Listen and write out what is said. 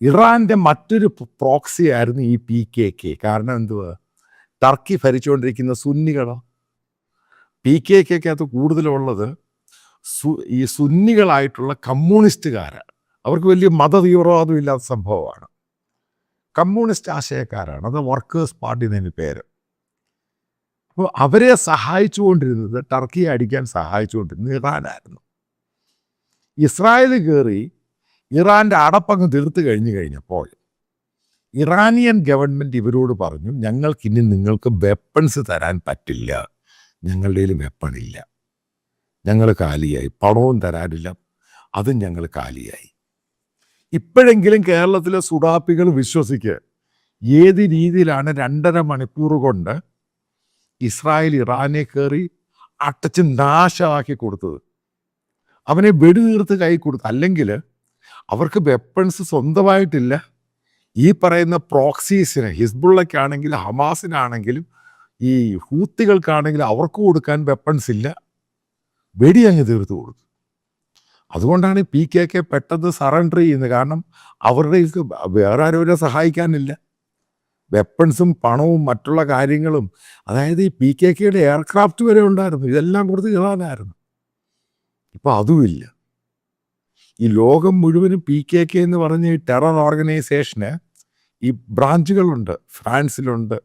ഇറാൻ്റെ മറ്റൊരു പ്രോക്സി ആയിരുന്നു ഈ PKK. കാരണം എന്തുവാ, ടർക്കി ഭരിച്ചുകൊണ്ടിരിക്കുന്ന സുന്നികളോ. PKKക്കകത്ത് കൂടുതലുള്ളത് ഈ സുന്നികളായിട്ടുള്ള കമ്മ്യൂണിസ്റ്റുകാരാണ്. അവർക്ക് വലിയ മതതീവ്രവാദം ഇല്ലാത്ത സംഭവമാണ്. കമ്മ്യൂണിസ്റ്റ് ആശയക്കാരാണ്. അത് വർക്കേഴ്സ് പാർട്ടി എന്നതിന് പേര്. അപ്പോൾ അവരെ സഹായിച്ചുകൊണ്ടിരുന്നത്, ടർക്കിയെ അടിക്കാൻ സഹായിച്ചുകൊണ്ടിരുന്നത് ഇറാനായിരുന്നു. ഇസ്രായേൽ കയറി ഇറാൻ്റെ അടപ്പങ്ങ് തീർത്ത് കഴിഞ്ഞപ്പോൾ ഇറാനിയൻ ഗവൺമെൻറ് ഇവരോട് പറഞ്ഞു, ഞങ്ങൾക്കിനി നിങ്ങൾക്ക് വെപ്പൺസ് തരാൻ പറ്റില്ല, ഞങ്ങളുടെ കയ്യിൽ വെപ്പണില്ല, ഞങ്ങൾ കാലിയായി, പണവും തരാനില്ല, അതും ഞങ്ങൾ കാലിയായി. ഇപ്പോഴെങ്കിലും കേരളത്തിലെ സുഡാപ്പികൾ വിശ്വസിക്കുക, ഏത് രീതിയിലാണ് 2.5 മണിക്കൂർ കൊണ്ട് ഇസ്രായേൽ ഇറാനെ കയറി അടച്ച് നാശമാക്കി കൊടുത്തത്. അവനെ വെടിതീർത്ത് കൈ കൊടുത്തു. അല്ലെങ്കിൽ അവർക്ക് വെപ്പൺസ് സ്വന്തമായിട്ടില്ല. ഈ പറയുന്ന പ്രോക്സീസിന്, ഹിസ്ബുള്ളയ്ക്കാണെങ്കിലും ഹമാസിനാണെങ്കിലും ഈ ഹൂത്തികൾക്കാണെങ്കിലും അവർക്ക് കൊടുക്കാൻ വെപ്പൺസ് ഇല്ല. വെടി അങ്ങ് തീർത്ത് കൊടുത്തു. അതുകൊണ്ടാണ് PKK പെട്ടെന്ന് സറണ്ടർ ചെയ്യുന്നത്. കാരണം അവരുടെ വേറെ ആരോരെ സഹായിക്കാനില്ല. വെപ്പൺസും പണവും മറ്റുള്ള കാര്യങ്ങളും, അതായത് ഈ PKKയുടെ എയർക്രാഫ്റ്റ് വരെ ഉണ്ടായിരുന്നു. ഇതെല്ലാം കൊടുത്ത് ഇറാനായിരുന്നു. ഇപ്പോൾ അതുമില്ല. ഈ ലോകം മുഴുവനും PKK എന്ന് പറഞ്ഞ ഈ ടെറർ ഓർഗനൈസേഷന് ഈ ബ്രാഞ്ചുകളുണ്ട്. ഫ്രാൻസിലുണ്ട്,